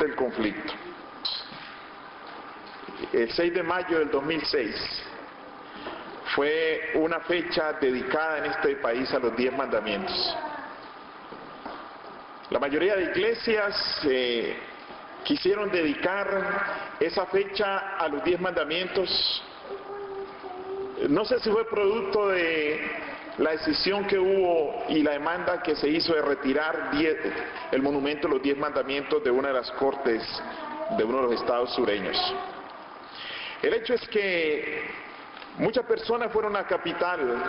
del conflicto. El 6 de mayo del 2006 fue una fecha dedicada en este país a los 10 mandamientos. La mayoría de iglesias quisieron dedicar esa fecha a los 10 mandamientos. No sé si fue producto de la decisión que hubo y la demanda que se hizo de retirar el monumento de los 10 mandamientos de una de las cortes de uno de los estados sureños. El hecho es que muchas personas fueron a la capital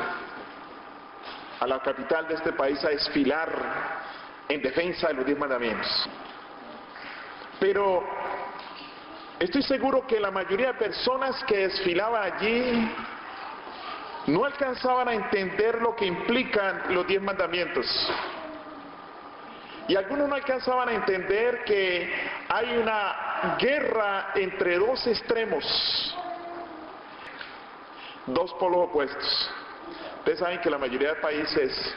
de este país a desfilar en defensa de los 10 mandamientos. Pero estoy seguro que la mayoría de personas que desfilaban allí no alcanzaban a entender lo que implican los 10 mandamientos. Y algunos no alcanzaban a entender que hay una guerra entre dos extremos, dos polos opuestos. Ustedes saben que la mayoría de países,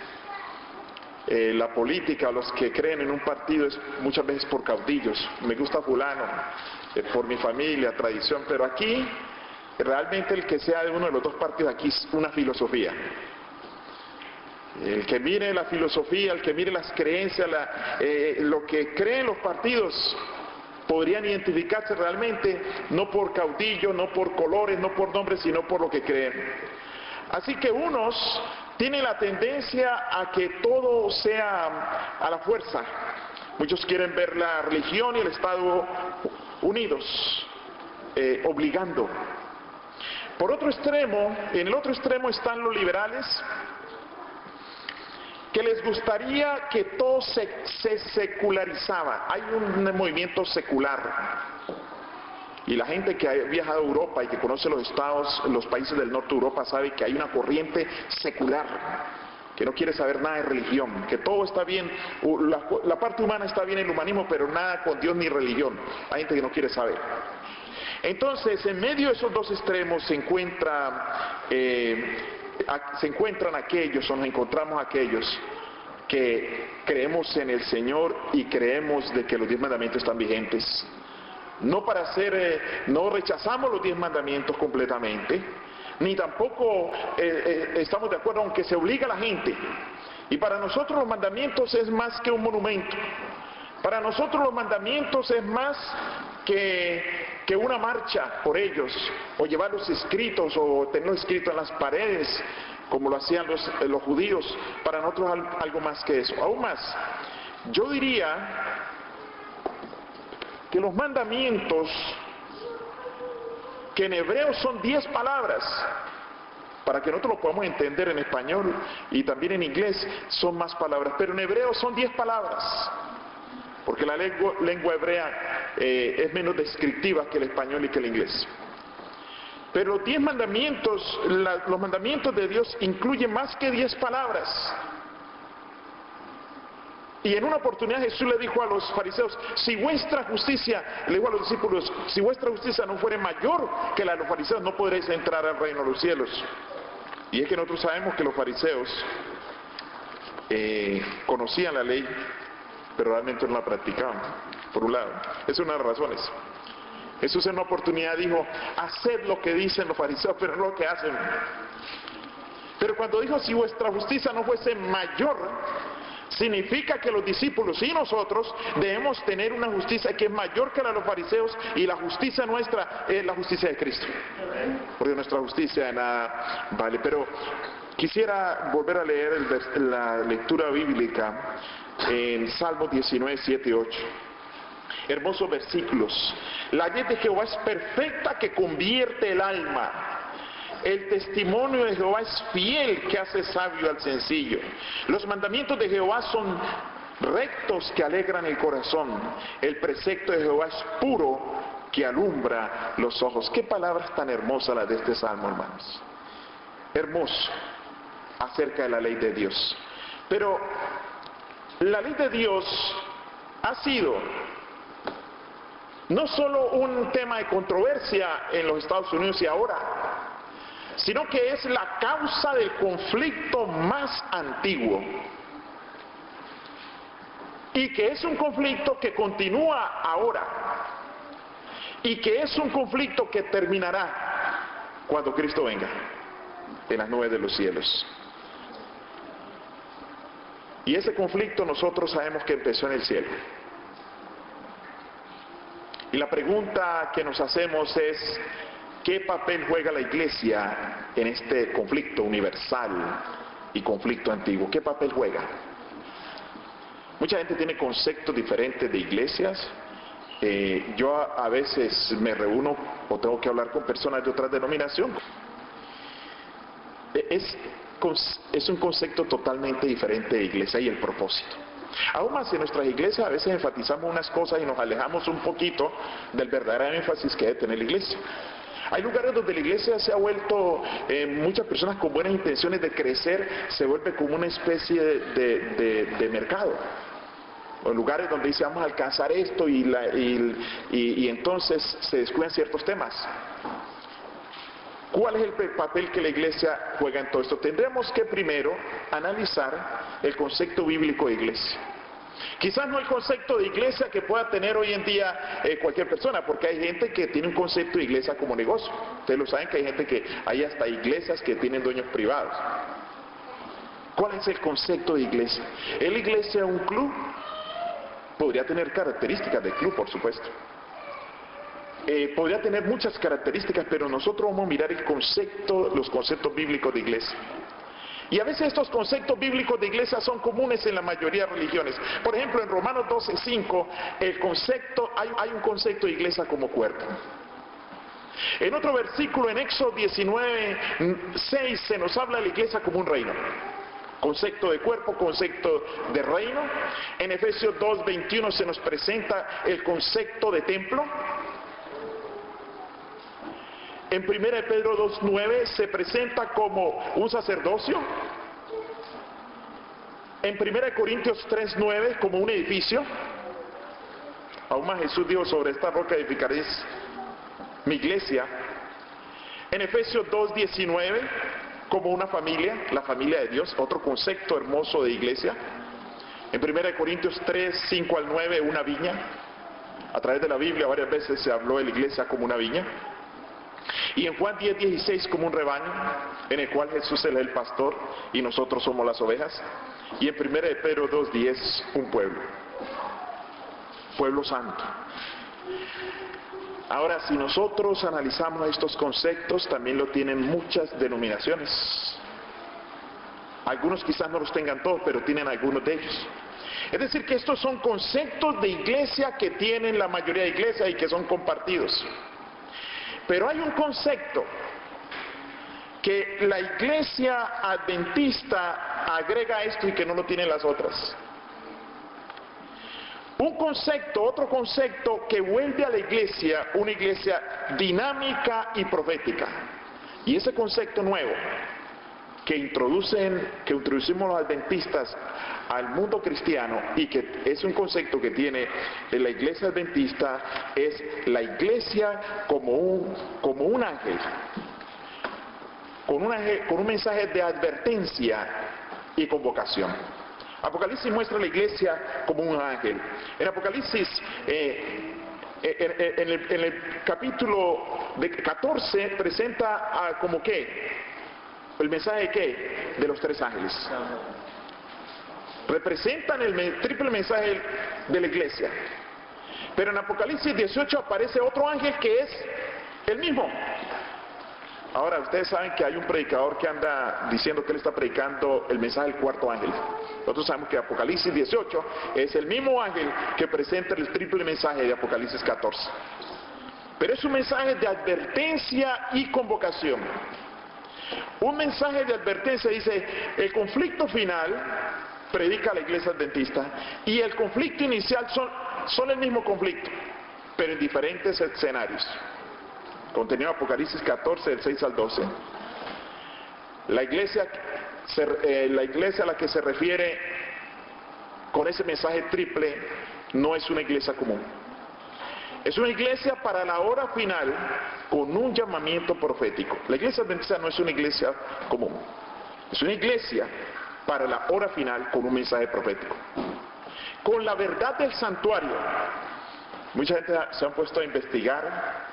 la política, los que creen en un partido es muchas veces por caudillos. Me gusta fulano, por mi familia, tradición, pero aquí realmente el que sea de uno de los dos partidos aquí es una filosofía. El que mire la filosofía, el que mire las creencias, lo que creen los partidos, podrían identificarse realmente no por caudillo, no por colores, no por nombres, sino por lo que creen. Así que unos tienen la tendencia a que todo sea a la fuerza. Muchos quieren ver la religión y el Estado unidos, obligando. Por otro extremo, en el otro extremo están los liberales, que les gustaría que todo se secularizaba. Hay un movimiento secular. Y la gente que ha viajado a Europa y que conoce los países del norte de Europa sabe que hay una corriente secular, que no quiere saber nada de religión, que todo está bien, la parte humana está bien en el humanismo, pero nada con Dios ni religión. Hay gente que no quiere saber. Entonces, en medio de esos dos extremos se encuentran aquellos, o nos encontramos aquellos que creemos en el Señor y creemos de que los 10 mandamientos están vigentes. No rechazamos los 10 mandamientos completamente, ni tampoco estamos de acuerdo aunque se obliga a la gente. Y para nosotros los mandamientos es más que un monumento. Para nosotros los mandamientos es más que una marcha por ellos, o llevarlos escritos, o tenerlos escritos en las paredes, como lo hacían los judíos. Para nosotros algo más que eso. Aún más, yo diría que los mandamientos, que en hebreo son 10 palabras, para que nosotros lo podamos entender en español y también en inglés son más palabras, pero en hebreo son 10 palabras, porque la lengua hebrea es menos descriptiva que el español y que el inglés. Pero los 10 mandamientos, los mandamientos de Dios incluyen más que 10 palabras. Y en una oportunidad Jesús le dijo a los fariseos, si vuestra justicia, le dijo a los discípulos, si vuestra justicia no fuere mayor que la de los fariseos, no podréis entrar al reino de los cielos. Y es que nosotros sabemos que los fariseos conocían la ley, pero realmente no la practicaban, por un lado. Esa es una de las razones. Jesús en una oportunidad dijo, haced lo que dicen los fariseos, pero no lo que hacen. Pero cuando dijo, si vuestra justicia no fuese mayor, significa que los discípulos y nosotros debemos tener una justicia que es mayor que la de los fariseos, y la justicia nuestra es la justicia de Cristo. Porque nuestra justicia de nada vale. Pero quisiera volver a leer la lectura bíblica en Salmos 19, 7 y 8. Hermosos versículos. La ley de Jehová es perfecta, que convierte el alma. El testimonio de Jehová es fiel, que hace sabio al sencillo. Los mandamientos de Jehová son rectos, que alegran el corazón. El precepto de Jehová es puro, que alumbra los ojos. Qué palabras tan hermosas las de este salmo, hermanos. Hermoso acerca de la ley de Dios. Pero la ley de Dios ha sido no solo un tema de controversia en los Estados Unidos y ahora, sino que es la causa del conflicto más antiguo y que es un conflicto que continúa ahora, y que es un conflicto que terminará cuando Cristo venga en las nubes de los cielos. Y ese conflicto nosotros sabemos que empezó en el cielo. Y la pregunta que nos hacemos es, ¿qué papel juega la iglesia en este conflicto universal y conflicto antiguo? ¿Qué papel juega? Mucha gente tiene conceptos diferentes de iglesias. Yo a veces me reúno o tengo que hablar con personas de otras denominaciones. Es un concepto totalmente diferente de iglesia y el propósito. Aún más en nuestras iglesias a veces enfatizamos unas cosas y nos alejamos un poquito del verdadero énfasis que debe tener la iglesia. Hay lugares donde la iglesia se ha vuelto, muchas personas con buenas intenciones de crecer, se vuelve como una especie de mercado. O lugares donde dice vamos a alcanzar esto y entonces se descuidan ciertos temas. ¿Cuál es el papel que la iglesia juega en todo esto? Tendremos que primero analizar el concepto bíblico de iglesia. Quizás no el concepto de iglesia que pueda tener hoy en día cualquier persona, porque hay gente que tiene un concepto de iglesia como negocio. Ustedes lo saben que hay gente que hay hasta iglesias que tienen dueños privados. ¿Cuál es el concepto de iglesia? ¿Es la iglesia un club? Podría tener características de club, por supuesto. Podría tener muchas características, pero nosotros vamos a mirar los conceptos bíblicos de iglesia. Y a veces estos conceptos bíblicos de iglesia son comunes en la mayoría de religiones. Por ejemplo, en Romanos 12:5, hay un concepto de iglesia como cuerpo. En otro versículo, en Éxodo 19:6, se nos habla de la iglesia como un reino. Concepto de cuerpo, concepto de reino. En Efesios 2:21 se nos presenta el concepto de templo. En 1 Pedro 2:9 se presenta como un sacerdocio. En 1 Corintios 3:9 como un edificio. Aún más Jesús dijo, sobre esta roca edificaré mi iglesia. En Efesios 2:19 como una familia, la familia de Dios, otro concepto hermoso de iglesia. En 1 Corintios 3:5-9 una viña. A través de la Biblia varias veces se habló de la iglesia como una viña. Y en Juan 10:16 como un rebaño, en el cual Jesús es el pastor y nosotros somos las ovejas. Y en 1 Pedro 2:10 un pueblo santo. Ahora, si nosotros analizamos estos conceptos, también lo tienen muchas denominaciones. Algunos quizás no los tengan todos, pero tienen algunos de ellos. Es decir, que estos son conceptos de iglesia que tienen la mayoría de iglesias y que son compartidos. Pero hay un concepto que la iglesia adventista agrega a esto y que no lo tienen las otras. Otro concepto que vuelve a la iglesia, una iglesia dinámica y profética. Y ese concepto nuevo que introducimos los adventistas al mundo cristiano y que es un concepto que tiene la iglesia adventista, es la iglesia como un ángel, con un mensaje de advertencia y convocación. Apocalipsis muestra a la iglesia como un ángel. En Apocalipsis, en el capítulo 14, presenta como ¿qué? ¿El mensaje de qué? De los tres ángeles. Representan el triple mensaje de la iglesia. Pero en Apocalipsis 18 aparece otro ángel que es el mismo. Ahora, ustedes saben que hay un predicador que anda diciendo que él está predicando el mensaje del cuarto ángel. Nosotros sabemos que Apocalipsis 18 es el mismo ángel que presenta el triple mensaje de Apocalipsis 14. Pero es un mensaje de advertencia y convocación. Un mensaje de advertencia dice, el conflicto final predica la iglesia adventista y el conflicto inicial son el mismo conflicto, pero en diferentes escenarios. Contenido Apocalipsis 14, del 6 al 12. La iglesia a la que se refiere con ese mensaje triple no es una iglesia común. Es una iglesia para la hora final con un llamamiento profético. La iglesia adventista no es una iglesia común. Es una iglesia para la hora final con un mensaje profético. con la verdad del santuario. Mucha gente se han puesto a investigar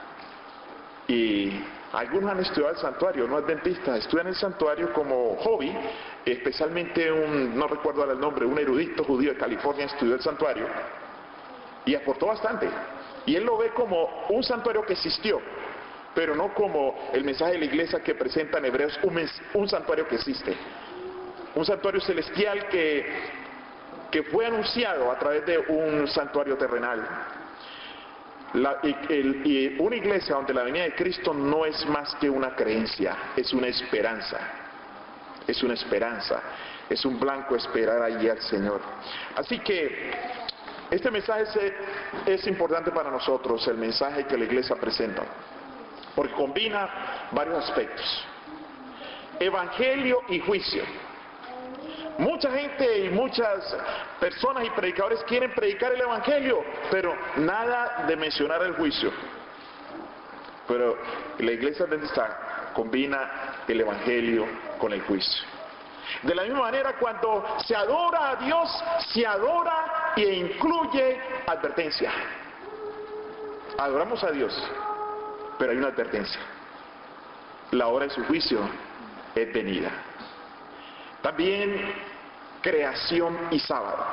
y algunos han estudiado el santuario, no adventistas, estudian el santuario como hobby, especialmente no recuerdo ahora el nombre, un erudito judío de California estudió el santuario y aportó bastante. Y él lo ve como un santuario que existió, pero no como el mensaje de la iglesia que presenta en Hebreos, un santuario que existe. Un santuario celestial que fue anunciado a través de un santuario terrenal. Y una iglesia donde la venida de Cristo no es más que una creencia, es una esperanza. Es una esperanza, es un blanco esperar allí al Señor. Así que este mensaje es importante para nosotros, el mensaje que la iglesia presenta, porque combina varios aspectos: evangelio y juicio. Mucha gente y muchas personas y predicadores quieren predicar el evangelio, pero nada de mencionar el juicio. Pero la iglesia adventista combina el evangelio con el juicio. De la misma manera, cuando se adora a Dios, se adora e incluye advertencia. Adoramos a Dios, pero hay una advertencia: la hora de su juicio es venida. También creación y sábado.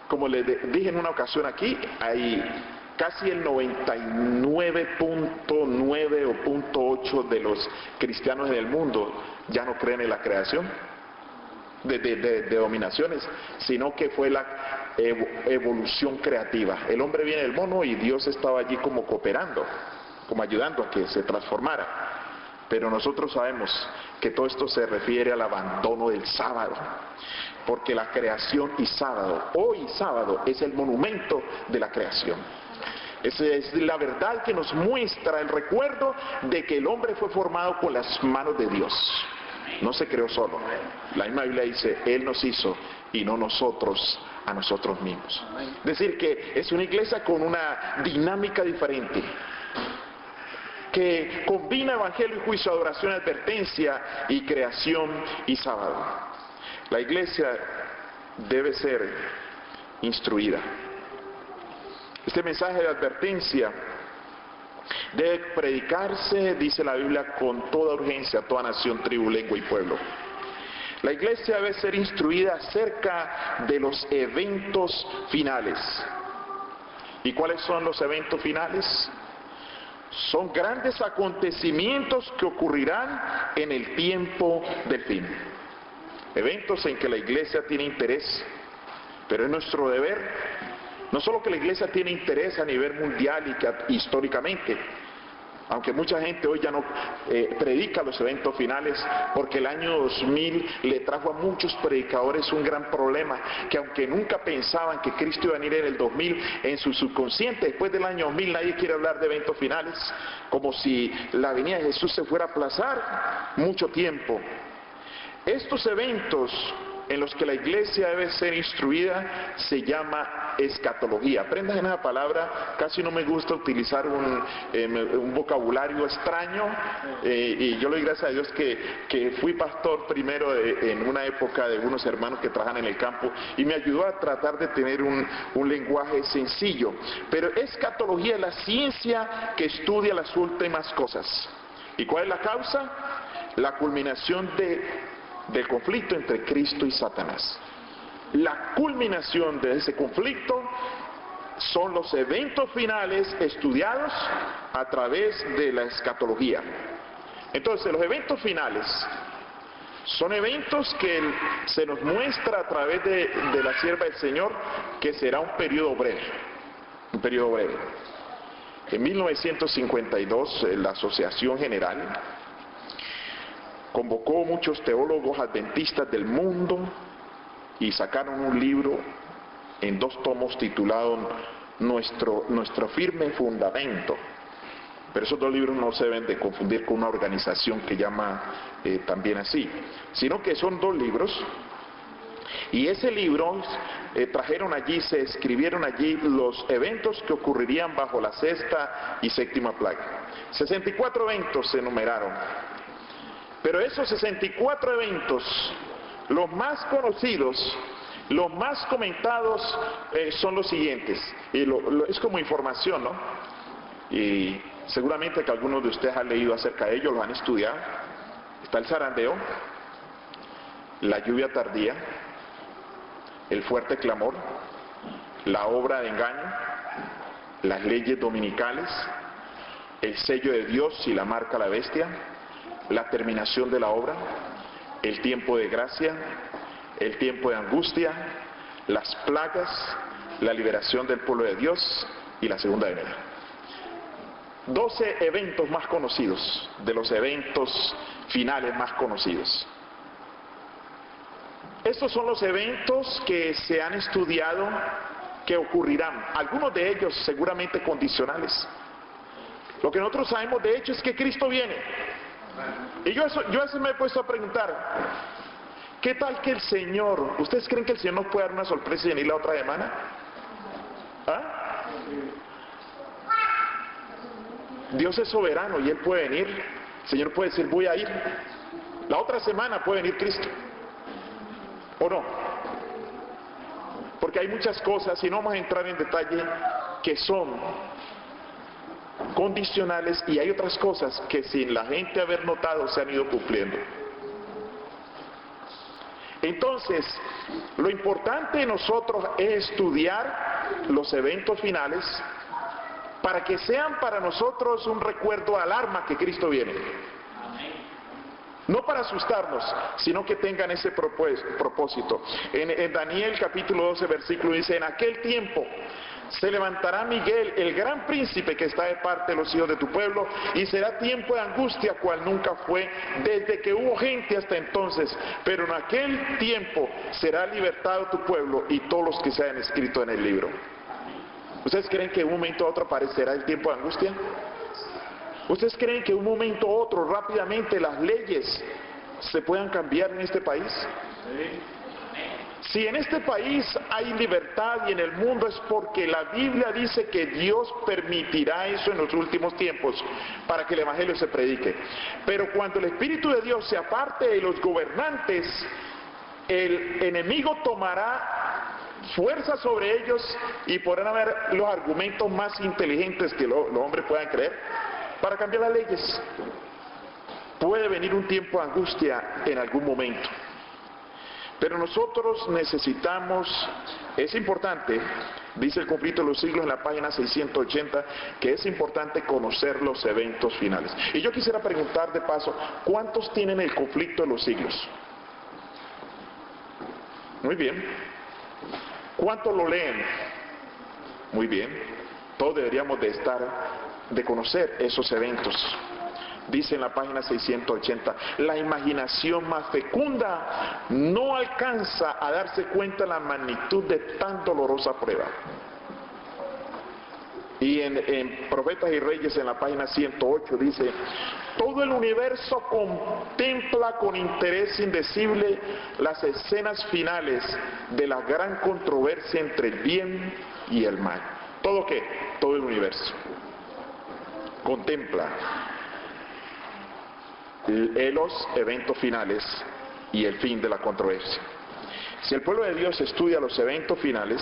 Como les dije en una ocasión aquí, hay casi el 99.9 o .8 de los cristianos en el mundo ya no creen en la creación de dominaciones, sino que fue la evolución creativa. El hombre viene del mono y Dios estaba allí como cooperando, como ayudando a que se transformara. Pero nosotros sabemos que todo esto se refiere al abandono del sábado, porque la creación y sábado, hoy sábado, es el monumento de la creación. Esa es la verdad que nos muestra el recuerdo de que el hombre fue formado con las manos de Dios. No se creó solo. La misma Biblia dice, Él nos hizo y no nosotros a nosotros mismos. Es decir, que es una iglesia con una dinámica diferente, que combina evangelio y juicio, adoración, advertencia y creación y sábado. La iglesia debe ser instruida. Este mensaje de advertencia debe predicarse, dice la Biblia, con toda urgencia a toda nación, tribu, lengua y pueblo. La iglesia debe ser instruida acerca de los eventos finales. ¿Y cuáles son los eventos finales? Son grandes acontecimientos que ocurrirán en el tiempo del fin. Eventos en que la iglesia tiene interés, pero es nuestro deber, no solo que la iglesia tiene interés a nivel mundial y que históricamente, aunque mucha gente hoy ya no predica los eventos finales, porque el año 2000 le trajo a muchos predicadores un gran problema, que aunque nunca pensaban que Cristo iba a venir en el 2000, en su subconsciente, después del año 2000 nadie quiere hablar de eventos finales, como si la venida de Jesús se fuera a aplazar mucho tiempo. Estos eventos en los que la iglesia debe ser instruida se llama escatología. Aprendan esa palabra, casi no me gusta utilizar un vocabulario extraño, y yo le doy gracias a Dios que fui pastor primero en una época de unos hermanos que trabajan en el campo y me ayudó a tratar de tener un lenguaje sencillo. Pero escatología es la ciencia que estudia las últimas cosas. ¿Y cuál es la causa? La culminación del conflicto entre Cristo y Satanás. La culminación de ese conflicto son los eventos finales estudiados a través de la escatología. Entonces, los eventos finales son eventos que se nos muestra a través de la sierva del Señor, que será un periodo breve. Un periodo breve. En 1952, la Asociación General convocó muchos teólogos adventistas del mundo y sacaron un libro en 2 tomos titulado Nuestro firme fundamento. Pero esos 2 libros no se deben de confundir con una organización que llama también así, sino que son 2 libros. Y ese libro se escribieron allí los eventos que ocurrirían bajo la 6ª y 7ª plaga. 64 eventos se enumeraron. Pero esos 64 eventos, los más conocidos, Los más comentados son los siguientes, y es como información, ¿no? Y seguramente que algunos de ustedes han leído acerca de ellos, los han estudiado. Está el zarandeo, la lluvia tardía, el fuerte clamor, la obra de engaño, las leyes dominicales, el sello de Dios y la marca a la bestia, la terminación de la obra, el tiempo de gracia, el tiempo de angustia, las plagas, la liberación del pueblo de Dios y la segunda venida. 12 eventos más conocidos, de los eventos finales más conocidos. Estos son los eventos que se han estudiado que ocurrirán, algunos de ellos seguramente condicionales. Lo que nosotros sabemos de hecho es que Cristo viene. Y yo a veces me he puesto a preguntar, ¿qué tal que el Señor, ustedes creen que el Señor nos puede dar una sorpresa y venir la otra semana? ¿Ah? Dios es soberano y Él puede venir. El Señor puede decir, voy a ir. La otra semana puede venir Cristo. ¿O no? Porque hay muchas cosas, y no vamos a entrar en detalle, que son condicionales, y hay otras cosas que sin la gente haber notado se han ido cumpliendo. Entonces, lo importante de nosotros es estudiar los eventos finales para que sean para nosotros un recuerdo de alarma que Cristo viene. No para asustarnos, sino que tengan ese propósito. En Daniel capítulo 12 versículo dice, en aquel tiempo se levantará Miguel, el gran príncipe que está de parte de los hijos de tu pueblo, y será tiempo de angustia cual nunca fue desde que hubo gente hasta entonces, pero en aquel tiempo será libertado tu pueblo y todos los que se hayan escrito en el libro. ¿Ustedes creen que de un momento a otro aparecerá el tiempo de angustia? ¿Ustedes creen que de un momento a otro rápidamente las leyes se puedan cambiar en este país? Si en este país hay libertad y en el mundo es porque la Biblia dice que Dios permitirá eso en los últimos tiempos para que el Evangelio se predique. Pero cuando el Espíritu de Dios se aparte de los gobernantes, el enemigo tomará fuerza sobre ellos y podrán haber los argumentos más inteligentes que los hombres puedan creer para cambiar las leyes. Puede venir un tiempo de angustia en algún momento. Pero nosotros necesitamos, es importante, dice el Conflicto de los Siglos en la página 680, que es importante conocer los eventos finales. Y yo quisiera preguntar de paso, ¿cuántos tienen el Conflicto de los Siglos? Muy bien. ¿Cuántos lo leen? Muy bien. Todos deberíamos de conocer esos eventos. Dice en la página 680, la imaginación más fecunda no alcanza a darse cuenta de la magnitud de tan dolorosa prueba. Y en Profetas y Reyes, en la página 108, dice, todo el universo contempla con interés indecible las escenas finales de la gran controversia entre el bien y el mal. ¿Todo qué? Todo el universo contempla los eventos finales y el fin de la controversia. Si el pueblo de Dios estudia los eventos finales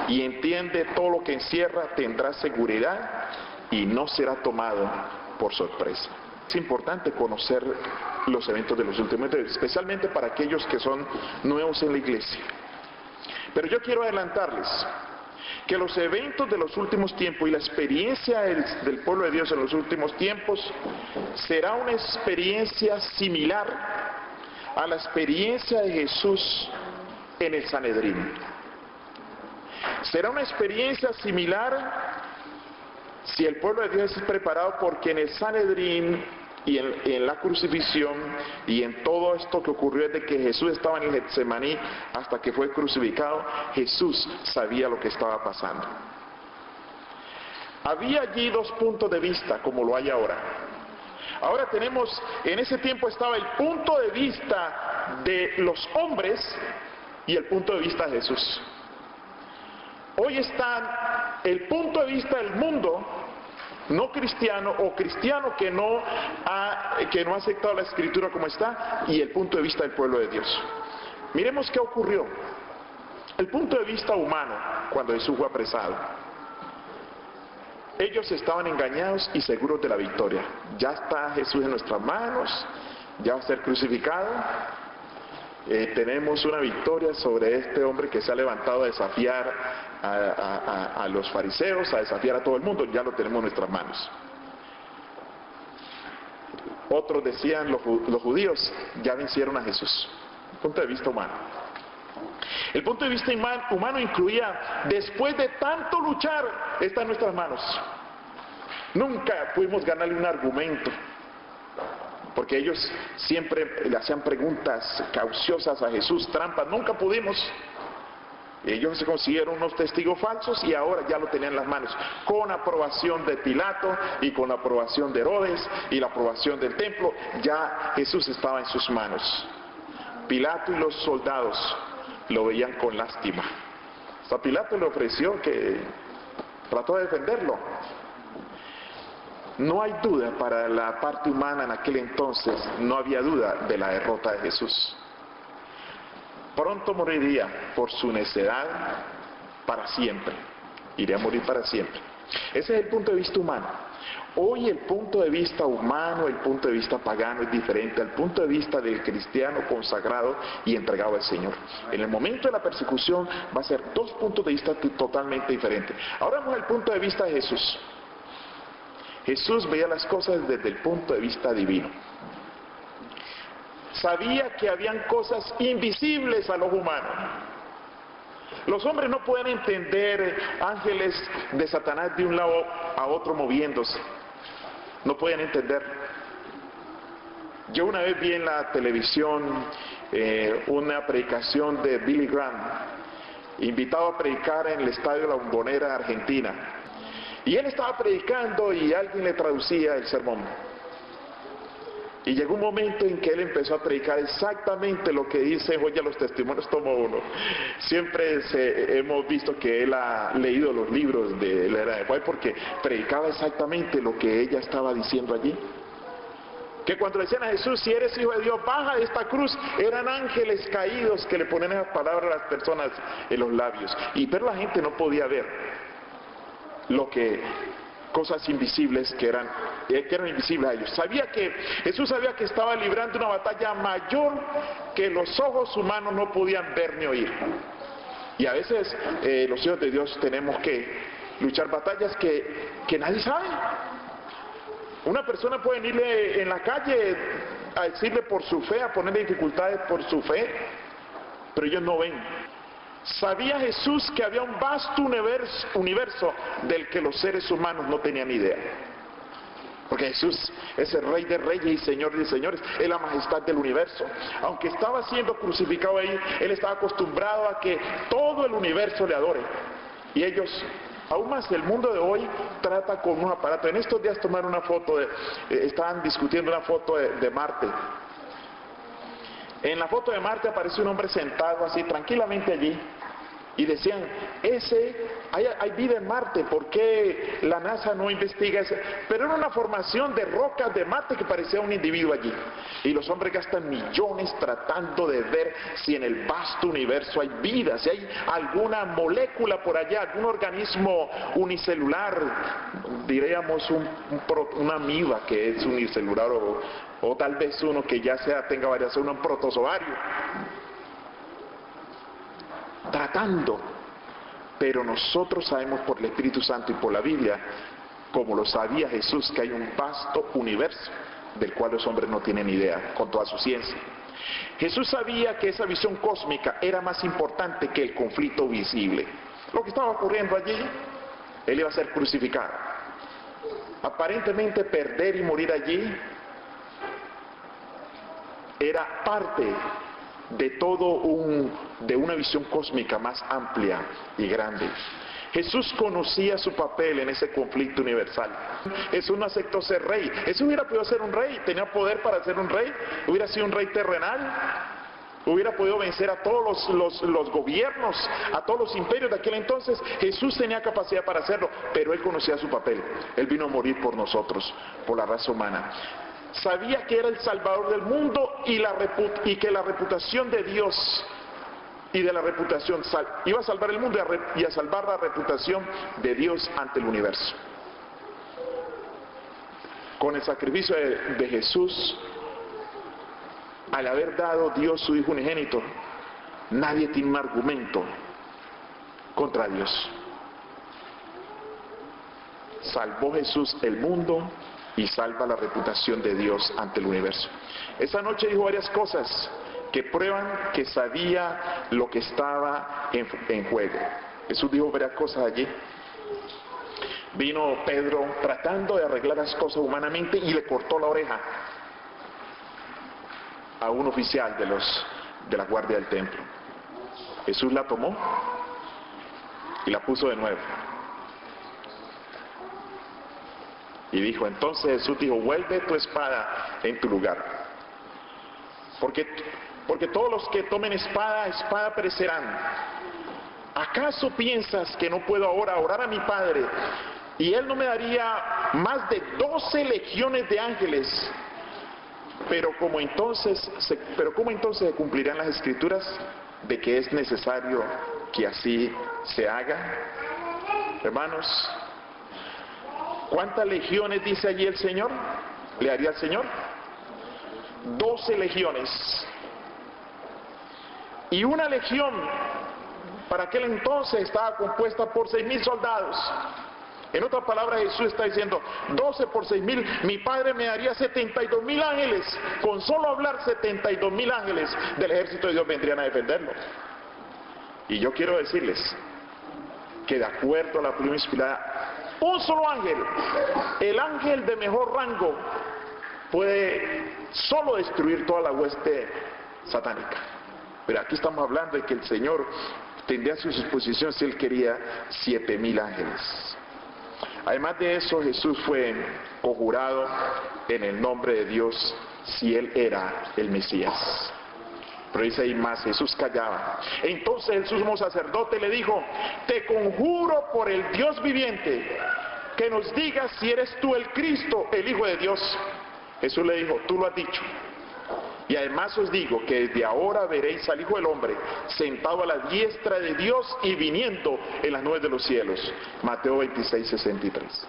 y entiende todo lo que encierra, tendrá seguridad y no será tomado por sorpresa. Es importante conocer los eventos de los últimos días, especialmente para aquellos que son nuevos en la iglesia. Pero yo quiero adelantarles que los eventos de los últimos tiempos y la experiencia del pueblo de Dios en los últimos tiempos será una experiencia similar a la experiencia de Jesús en el Sanedrín. Será una experiencia similar si el pueblo de Dios es preparado, porque en el Sanedrín y en la crucifixión y en todo esto que ocurrió desde que Jesús estaba en el Getsemaní hasta que fue crucificado, Jesús sabía lo que estaba pasando. Había allí dos puntos de vista como lo hay ahora. Ahora tenemos, en ese tiempo estaba el punto de vista de los hombres y el punto de vista de Jesús. Hoy está el punto de vista del mundo no cristiano o cristiano que no ha aceptado la Escritura como está, y el punto de vista del pueblo de Dios. Miremos qué ocurrió. El punto de vista humano, cuando Jesús fue apresado, ellos estaban engañados y seguros de la victoria. Ya está Jesús en nuestras manos, ya va a ser crucificado. Tenemos una victoria sobre este hombre que se ha levantado a desafiar a los fariseos, a desafiar a todo el mundo. Ya lo tenemos en nuestras manos. Otros decían, los judíos ya vencieron a Jesús. Punto de vista humano. El punto de vista humano incluía, después de tanto luchar, está en nuestras manos. Nunca pudimos ganarle un argumento, porque ellos siempre le hacían preguntas cauciosas a Jesús, trampas, nunca pudimos. Ellos se consiguieron unos testigos falsos y ahora ya lo tenían en las manos, con aprobación de Pilato y con la aprobación de Herodes y la aprobación del templo. Ya Jesús estaba en sus manos. Pilato y los soldados lo veían con lástima. Hasta Pilato le ofreció, que trató de defenderlo. No hay duda, para la parte humana en aquel entonces no había duda de la derrota de Jesús. Pronto moriría por su necedad para siempre. Iría a morir para siempre. Ese es el punto de vista humano. Hoy el punto de vista humano, el punto de vista pagano es diferente al punto de vista del cristiano consagrado y entregado al Señor. En el momento de la persecución va a ser dos puntos de vista totalmente diferentes. Ahora vamos al punto de vista de Jesús. Jesús veía las cosas desde el punto de vista divino. Sabía que habían cosas invisibles a los humanos. Los hombres no pueden entender ángeles de Satanás de un lado a otro moviéndose. No pueden entender. Yo una vez vi en la televisión una predicación de Billy Graham, invitado a predicar en el Estadio La Bombonera, Argentina. Y él estaba predicando y alguien le traducía el sermón. Y llegó un momento en que él empezó a predicar exactamente lo que dice Joya los Testimonios tomo 1. Siempre hemos visto que él ha leído los libros de la era de White porque predicaba exactamente lo que ella estaba diciendo allí. Que cuando le decían a Jesús, si eres hijo de Dios, baja de esta cruz, eran ángeles caídos que le ponían esas palabras a las personas en los labios. Pero la gente no podía ver cosas invisibles que eran invisibles a ellos. Jesús sabía que estaba librando una batalla mayor que los ojos humanos no podían ver ni oír. Y a veces los hijos de Dios tenemos que luchar batallas que nadie sabe. Una persona puede venirle en la calle a decirle por su fe, a ponerle dificultades por su fe, pero ellos no ven. Sabía Jesús que había un vasto universo del que los seres humanos no tenían idea. Porque Jesús es el Rey de Reyes y Señor de Señores, es la majestad del universo. Aunque estaba siendo crucificado ahí, Él estaba acostumbrado a que todo el universo le adore. Y ellos, aún más el mundo de hoy, trata con un aparato. En estos días tomaron una foto, estaban discutiendo una foto de Marte. En la foto de Marte aparece un hombre sentado así tranquilamente allí y decían, hay vida en Marte, ¿por qué la NASA no investiga eso? Pero era una formación de rocas de Marte que parecía un individuo allí. Y los hombres gastan millones tratando de ver si en el vasto universo hay vida, si hay alguna molécula por allá, algún organismo unicelular, diríamos una amiba que es unicelular o tal vez uno que ya tenga variación, un protozoario. Tratando, pero nosotros sabemos por el Espíritu Santo y por la Biblia, como lo sabía Jesús, que hay un vasto universo del cual los hombres no tienen idea con toda su ciencia. Jesús sabía que esa visión cósmica era más importante que el conflicto visible. Lo que estaba ocurriendo allí, Él iba a ser crucificado. Aparentemente perder y morir allí era parte de una visión cósmica más amplia y grande. Jesús conocía su papel en ese conflicto universal. Jesús no aceptó ser rey. Jesús hubiera podido ser un rey, tenía poder para ser un rey, hubiera sido un rey terrenal, hubiera podido vencer a todos los gobiernos, a todos los imperios de aquel entonces. Jesús tenía capacidad para hacerlo, pero Él conocía su papel. Él vino a morir por nosotros, por la raza humana. Sabía que era el Salvador del mundo y que la reputación de Dios y de la reputación, iba a salvar el mundo y a salvar la reputación de Dios ante el universo. Con el sacrificio de Jesús, al haber dado Dios su Hijo unigénito, nadie tiene un argumento contra Dios. Salvó Jesús el mundo y salva la reputación de Dios ante el universo. Esa noche dijo varias cosas que prueban que sabía lo que estaba en juego. Jesús dijo varias cosas allí. Vino Pedro tratando de arreglar las cosas humanamente y le cortó la oreja a un oficial de la guardia del templo. Jesús la tomó y la puso de nuevo. Y dijo, entonces Jesús dijo, vuelve tu espada en tu lugar. Porque todos los que tomen espada perecerán. ¿Acaso piensas que no puedo ahora orar a mi Padre y Él no me daría más de 12 legiones de ángeles? Pero ¿cómo entonces se cumplirán las Escrituras de que es necesario que así se haga? Hermanos, ¿cuántas legiones dice allí el Señor? ¿Le haría el Señor? 12 legiones. Y una legión para aquel entonces estaba compuesta por 6,000 soldados. En otras palabras, Jesús está diciendo, 12 por 6,000, mi Padre me daría 72,000 ángeles. Con solo hablar, 72,000 ángeles del ejército de Dios vendrían a defenderlo. Y yo quiero decirles que de acuerdo a la pluma inspirada, un solo ángel, el ángel de mejor rango, puede solo destruir toda la hueste satánica. Pero aquí estamos hablando de que el Señor tendría a su disposición, si Él quería, 7,000 ángeles. Además de eso, Jesús fue conjurado en el nombre de Dios si Él era el Mesías. Pero dice ahí más, Jesús callaba. Entonces el sumo sacerdote le dijo, te conjuro por el Dios viviente, que nos digas si eres tú el Cristo, el Hijo de Dios. Jesús le dijo, tú lo has dicho. Y además os digo que desde ahora veréis al Hijo del Hombre sentado a la diestra de Dios y viniendo en las nubes de los cielos. Mateo 26, 63.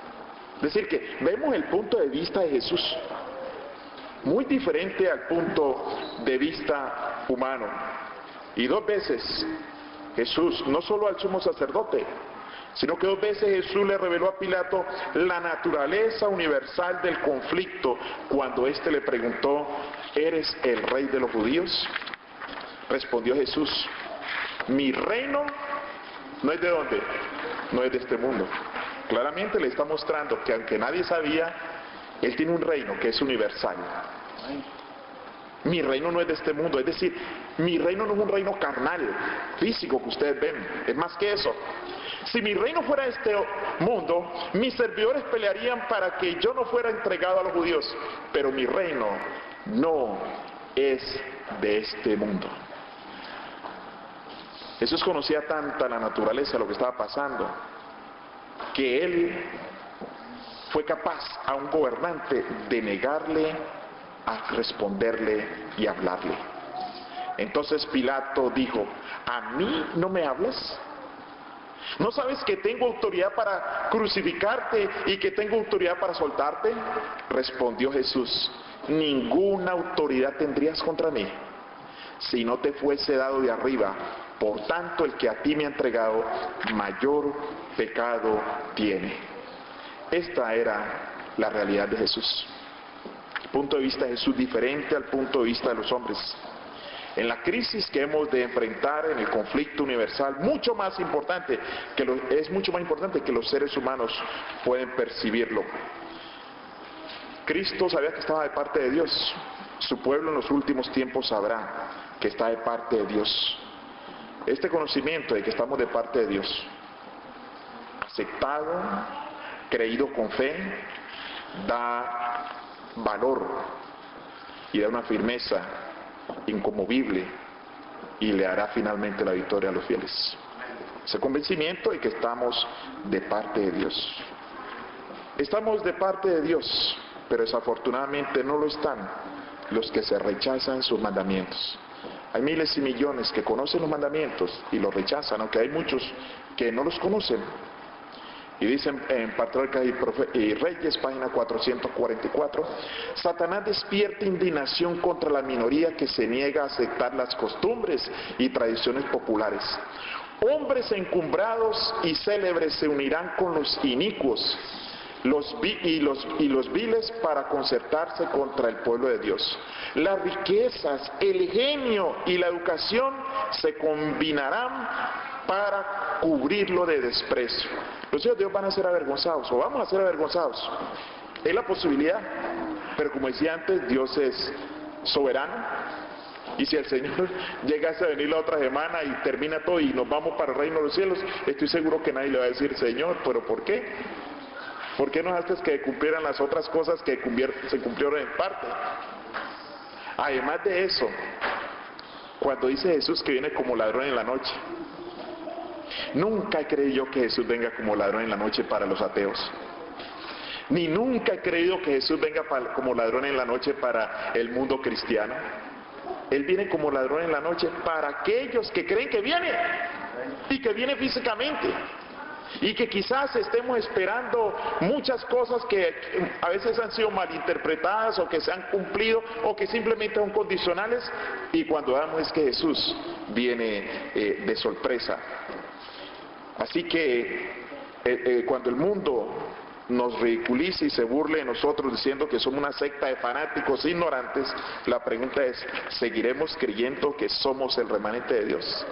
Es decir, que vemos el punto de vista de Jesús, muy diferente al punto de vista humano. Y 2 veces Jesús, no solo al sumo sacerdote, sino que 2 veces Jesús le reveló a Pilato la naturaleza universal del conflicto cuando éste le preguntó, ¿eres el rey de los judíos? Respondió Jesús, mi reino no es de dónde, no es de este mundo. Claramente le está mostrando que aunque nadie sabía, Él tiene un reino que es universal. Mi reino no es de este mundo, es decir, mi reino no es un reino carnal, físico que ustedes ven, es más que eso. Si mi reino fuera de este mundo, mis servidores pelearían para que yo no fuera entregado a los judíos, pero mi reino no es de este mundo. Jesús conocía tanta la naturaleza de lo que estaba pasando, que Él fue capaz a un gobernante de negarle a responderle y hablarle. Entonces Pilato dijo, ¿a mí no me hablas? ¿No sabes que tengo autoridad para crucificarte y que tengo autoridad para soltarte? Respondió Jesús, ninguna autoridad tendrías contra mí si no te fuese dado de arriba. Por tanto, el que a ti me ha entregado, mayor pecado tiene. Esta era la realidad de Jesús. El punto de vista de Jesús diferente al punto de vista de los hombres. En la crisis que hemos de enfrentar, en el conflicto universal, es mucho más importante que los seres humanos pueden percibirlo. Cristo sabía que estaba de parte de Dios. Su pueblo en los últimos tiempos sabrá que está de parte de Dios. Este conocimiento de que estamos de parte de Dios, aceptado, creído con fe, da valor y da una firmeza inconmovible y le hará finalmente la victoria a los fieles. Ese convencimiento de que estamos de parte de Dios. Estamos de parte de Dios, pero desafortunadamente no lo están los que se rechazan sus mandamientos. Hay miles y millones que conocen los mandamientos y los rechazan, aunque hay muchos que no los conocen. Y dicen en Patriarcas y Reyes, página 444, Satanás despierta indignación contra la minoría que se niega a aceptar las costumbres y tradiciones populares. Hombres encumbrados y célebres se unirán con los inicuos y los viles para concertarse contra el pueblo de Dios. Las riquezas, el genio y la educación se combinarán para cubrirlo de desprecio. Los hijos de Dios van a ser avergonzados, o vamos a ser avergonzados. Es la posibilidad, pero como decía antes, Dios es soberano. Y si el Señor llegase a venir la otra semana y termina todo y nos vamos para el reino de los cielos, estoy seguro que nadie le va a decir, Señor, ¿pero por qué? ¿Por qué no haces que cumplieran las otras cosas que se cumplieron en parte? Además de eso, cuando dice Jesús que viene como ladrón en la noche, nunca he creído que Jesús venga como ladrón en la noche para los ateos. Ni nunca he creído que Jesús venga como ladrón en la noche para el mundo cristiano. Él viene como ladrón en la noche para aquellos que creen que viene y que viene físicamente. Y que quizás estemos esperando muchas cosas que a veces han sido malinterpretadas o que se han cumplido o que simplemente son condicionales, y cuando damos es que Jesús viene de sorpresa. Así que cuando el mundo nos ridiculice y se burle de nosotros diciendo que somos una secta de fanáticos ignorantes, la pregunta es, ¿seguiremos creyendo que somos el remanente de Dios?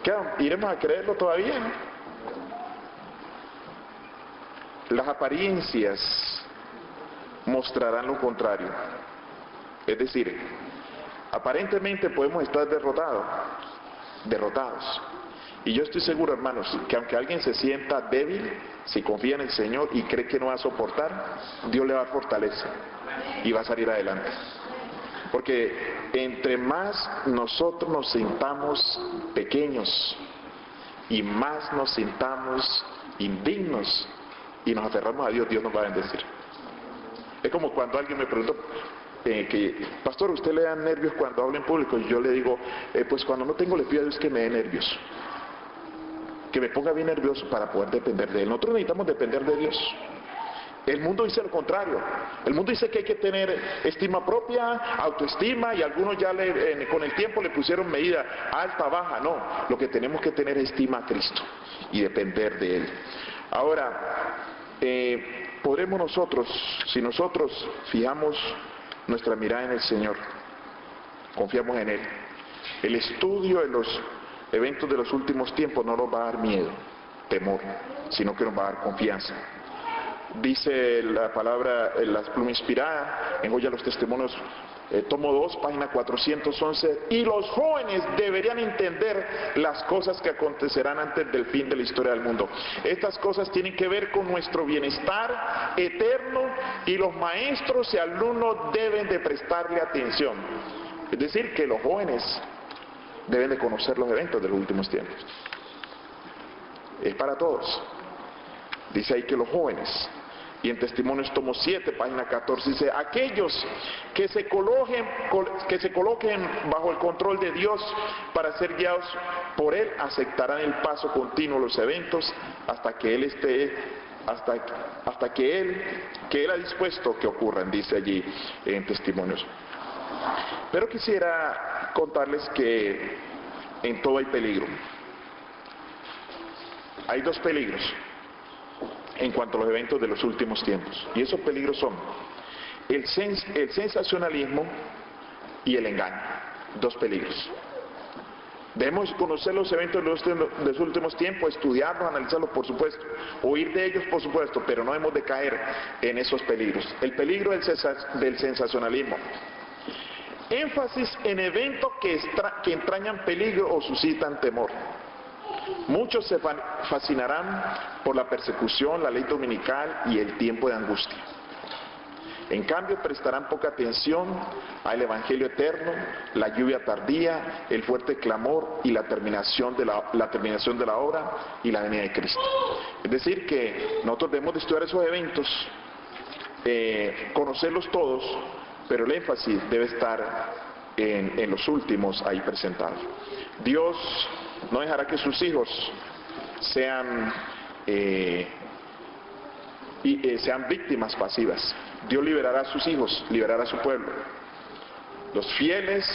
¿Qué? ¿Iremos a creerlo todavía? ¿No? Las apariencias mostrarán lo contrario. Es decir, aparentemente podemos estar derrotados. Y yo estoy seguro, hermanos, que aunque alguien se sienta débil, si confía en el Señor y cree que no va a soportar, Dios le va a dar fortaleza y va a salir adelante. Porque entre más nosotros nos sintamos pequeños y más nos sintamos indignos y nos aferramos a Dios, Dios nos va a bendecir. Es como cuando alguien me pregunta que, pastor, ¿usted le da nervios cuando habla en público? Y yo le digo, pues cuando no tengo le pido a Dios que me dé nervios, que me ponga bien nervioso para poder depender de Él. Nosotros necesitamos depender de Dios. El mundo dice lo contrario. El mundo dice que hay que tener estima propia, autoestima, y algunos ya con el tiempo le pusieron medida alta, baja. No, lo que tenemos que tener es estima a Cristo y depender de Él. Ahora, podremos nosotros, si nosotros fijamos nuestra mirada en el Señor, confiamos en Él, el estudio de los eventos de los últimos tiempos no nos va a dar miedo, temor, sino que nos va a dar confianza. Dice la palabra, la pluma inspirada, en Joya los Testimonios, tomo 2, página 411, y los jóvenes deberían entender las cosas que acontecerán antes del fin de la historia del mundo. Estas cosas tienen que ver con nuestro bienestar eterno y los maestros y alumnos deben de prestarle atención. Es decir, que los jóvenes deben de conocer los eventos de los últimos tiempos. Es para todos. Dice ahí que los jóvenes. Y en Testimonios tomo 7, página 14, dice, aquellos que se coloquen bajo el control de Dios para ser guiados por Él, aceptarán el paso continuo de los eventos hasta que Él esté, hasta que Él ha dispuesto que ocurran, dice allí en Testimonios. Pero quisiera contarles que en todo hay peligro. Hay dos peligros en cuanto a los eventos de los últimos tiempos. Y esos peligros son el sensacionalismo y el engaño. Dos peligros. Debemos conocer los eventos de los últimos tiempos, estudiarlos, analizarlos, por supuesto, oír de ellos, por supuesto, pero no hemos de caer en esos peligros. El peligro del sensacionalismo. Énfasis en eventos que entrañan peligro o suscitan temor. Muchos se fascinarán por la persecución, la ley dominical y el tiempo de angustia. En cambio, prestarán poca atención al Evangelio eterno, la lluvia tardía, el fuerte clamor y la terminación de la obra y la venida de Cristo. Es decir, que nosotros debemos de estudiar esos eventos, conocerlos todos, pero el énfasis debe estar en los últimos ahí presentados. Dios no dejará que sus hijos sean víctimas pasivas. Dios liberará a sus hijos, liberará a su pueblo. Los fieles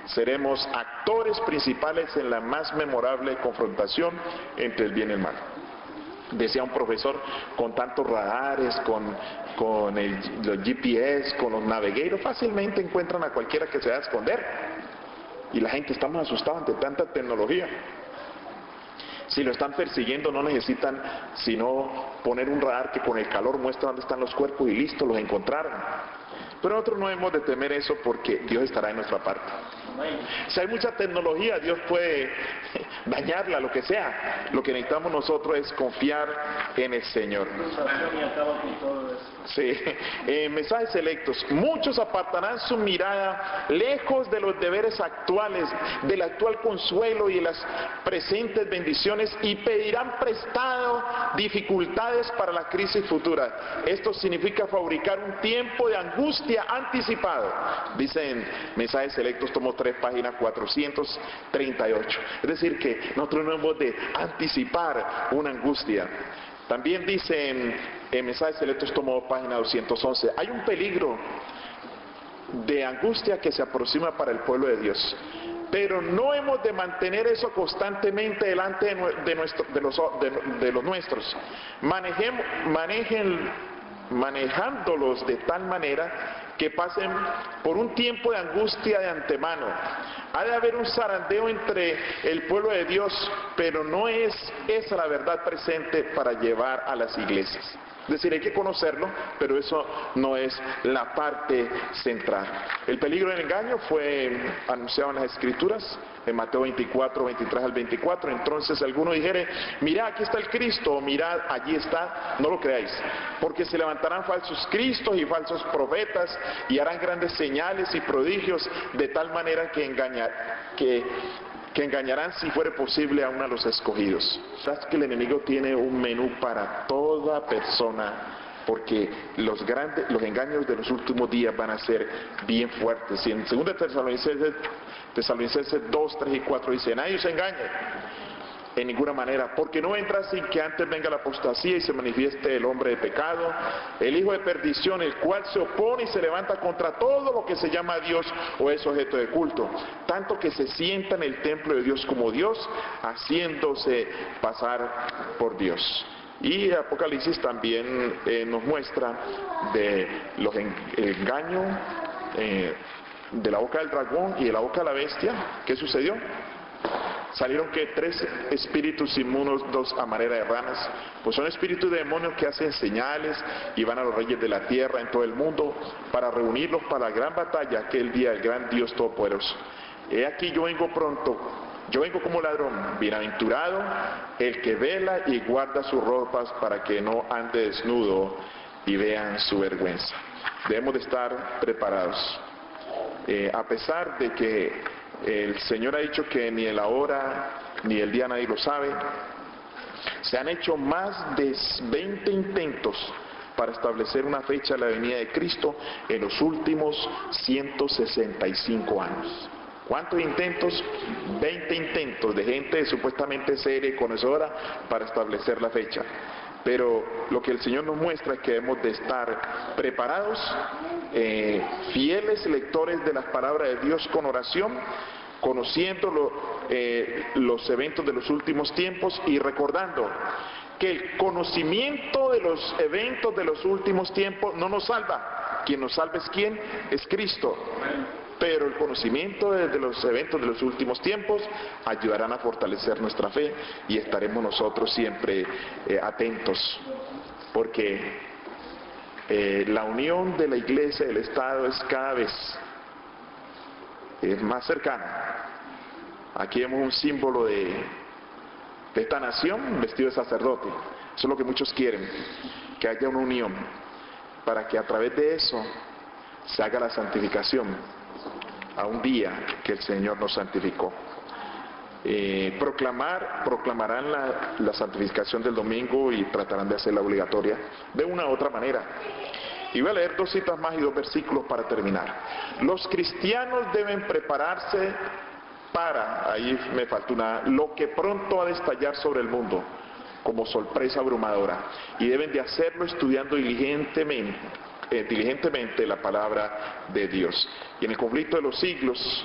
seremos actores principales en la más memorable confrontación entre el bien y el mal. Decía un profesor, con tantos radares, con los GPS, con los navigators, fácilmente encuentran a cualquiera que se va a esconder. Y la gente está más asustada ante tanta tecnología. Si lo están persiguiendo, no necesitan sino poner un radar que con el calor muestra dónde están los cuerpos y listo, los encontraron. Pero nosotros no hemos de temer eso porque Dios estará en nuestra parte. Si hay mucha tecnología, Dios puede dañarla, lo que sea. Lo que necesitamos nosotros es confiar en el Señor. Sí. Mensajes selectos. Muchos apartarán su mirada lejos de los deberes actuales, del actual consuelo y de las presentes bendiciones, y pedirán prestado dificultades para la crisis futura. Esto significa fabricar un tiempo de angustia anticipado. Dicen Mensajes Selectos, tomo 3, página 438. Es decir, que nosotros no hemos de anticipar una angustia. También dicen en Mensajes Selectos, tomo 2, página 211, hay un peligro de angustia que se aproxima para el pueblo de Dios. Pero no hemos de mantener eso constantemente delante de los nuestros. Manejándolos de tal manera que pasen por un tiempo de angustia de antemano. Ha de haber un zarandeo entre el pueblo de Dios, pero no es esa la verdad presente para llevar a las iglesias. Es decir, hay que conocerlo, pero eso no es la parte central. El peligro del engaño fue anunciado en las Escrituras, en Mateo 24, 23 al 24. Entonces alguno dijere, mirad, aquí está el Cristo, o mirad, allí está, no lo creáis, porque se levantarán falsos cristos y falsos profetas, y harán grandes señales y prodigios, de tal manera que engañarán, si fuere posible, aún a los escogidos. Sabes que el enemigo tiene un menú para toda persona, porque los engaños de los últimos días van a ser bien fuertes. Y en 2 Tesalonicenses 2, 3 y 4 dice, nadie os engañe en ninguna manera, porque no entra sin que antes venga la apostasía y se manifieste el hombre de pecado, el hijo de perdición, el cual se opone y se levanta contra todo lo que se llama Dios o es objeto de culto, tanto que se sienta en el templo de Dios como Dios, haciéndose pasar por Dios. Y Apocalipsis también nos muestra de los engaños de la boca del dragón y de la boca de la bestia. ¿Qué sucedió? Salieron que 3 espíritus inmundos, 2 a manera de ranas, pues son espíritus de demonios que hacen señales y van a los reyes de la tierra en todo el mundo para reunirlos para la gran batalla, aquel día del gran Dios Todopoderoso. He aquí yo vengo pronto, yo vengo como ladrón. Bienaventurado el que vela y guarda sus ropas para que no ande desnudo y vean su vergüenza. Debemos de estar preparados. A pesar de que el Señor ha dicho que ni la hora ni el día nadie lo sabe, se han hecho más de 20 intentos para establecer una fecha de la venida de Cristo en los últimos 165 años. ¿Cuántos intentos? 20 intentos de gente supuestamente seria y conocedora para establecer la fecha. Pero lo que el Señor nos muestra es que debemos de estar preparados, fieles lectores de las palabras de Dios con oración, conociendo los eventos de los últimos tiempos y recordando que el conocimiento de los eventos de los últimos tiempos no nos salva. Quien nos salva es ¿quién? Es Cristo. Pero el conocimiento de los eventos de los últimos tiempos ayudarán a fortalecer nuestra fe y estaremos nosotros siempre atentos, porque la unión de la iglesia y del Estado es cada vez más cercana. Aquí vemos un símbolo de esta nación vestido de sacerdote. Eso es lo que muchos quieren, que haya una unión, para que a través de eso se haga la santificación a un día que el Señor nos santificó. Proclamarán la santificación del domingo y tratarán de hacerla obligatoria de una u otra manera. Y voy a leer 2 citas más y 2 versículos para terminar. Los cristianos deben prepararse para, ahí me falta una, lo que pronto ha de estallar sobre el mundo, como sorpresa abrumadora. Y deben de hacerlo estudiando diligentemente la palabra de Dios. Y en el conflicto de los siglos,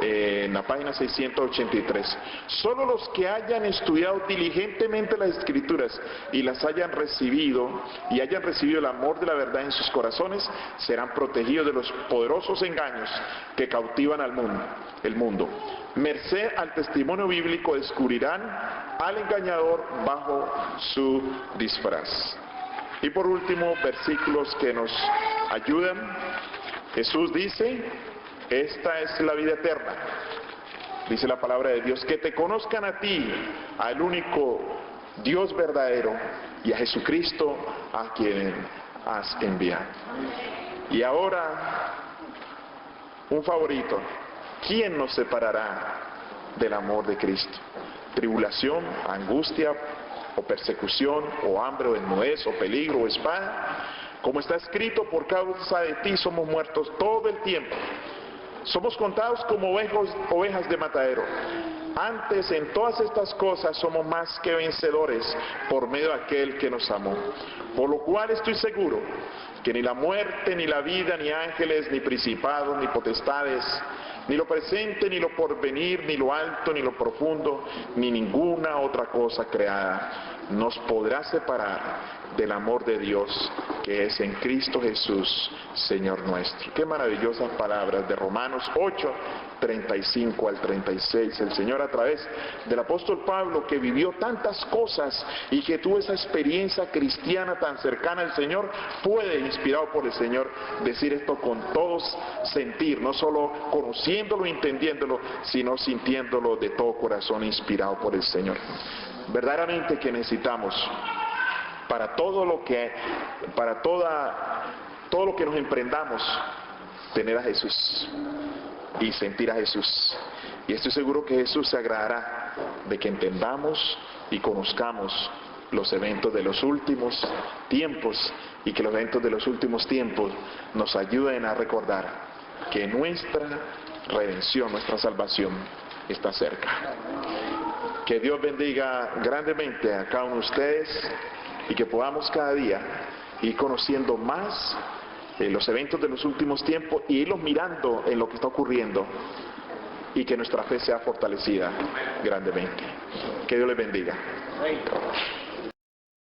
en la página 683, solo los que hayan estudiado diligentemente las Escrituras y las hayan recibido el amor de la verdad en sus corazones, serán protegidos de los poderosos engaños que cautivan el mundo. Merced al testimonio bíblico descubrirán al engañador bajo su disfraz. Y por último, versículos que nos ayudan. Jesús dice: esta es la vida eterna, dice la palabra de Dios, que te conozcan a ti, al único Dios verdadero, y a Jesucristo a quien has enviado. Y ahora, un favorito: ¿quién nos separará del amor de Cristo? ¿Tribulación, angustia, o persecución, o hambre, o desnudez, o peligro, o espada? Como está escrito, por causa de ti somos muertos todo el tiempo. Somos contados como ovejas de matadero. Antes, en todas estas cosas, somos más que vencedores por medio de aquel que nos amó. Por lo cual estoy seguro que ni la muerte, ni la vida, ni ángeles, ni principados, ni potestades, ni lo presente, ni lo porvenir, ni lo alto, ni lo profundo, ni ninguna otra cosa creada nos podrá separar del amor de Dios que es en Cristo Jesús, Señor nuestro. Qué maravillosas palabras de Romanos 8, 35 al 36. El Señor, a través del apóstol Pablo, que vivió tantas cosas y que tuvo esa experiencia cristiana tan cercana al Señor, puede, inspirado por el Señor, decir esto con todo sentir, no solo conociéndolo, entendiéndolo, sino sintiéndolo de todo corazón, inspirado por el Señor. Verdaderamente que necesitamos, para todo lo que nos emprendamos, tener a Jesús y sentir a Jesús. Y estoy seguro que Jesús se agradará de que entendamos y conozcamos los eventos de los últimos tiempos, y que los eventos de los últimos tiempos nos ayuden a recordar que nuestra redención, nuestra salvación está cerca. Que Dios bendiga grandemente a cada uno de ustedes, y que podamos cada día ir conociendo más los eventos de los últimos tiempos y irlos mirando en lo que está ocurriendo, y que nuestra fe sea fortalecida grandemente. Que Dios les bendiga.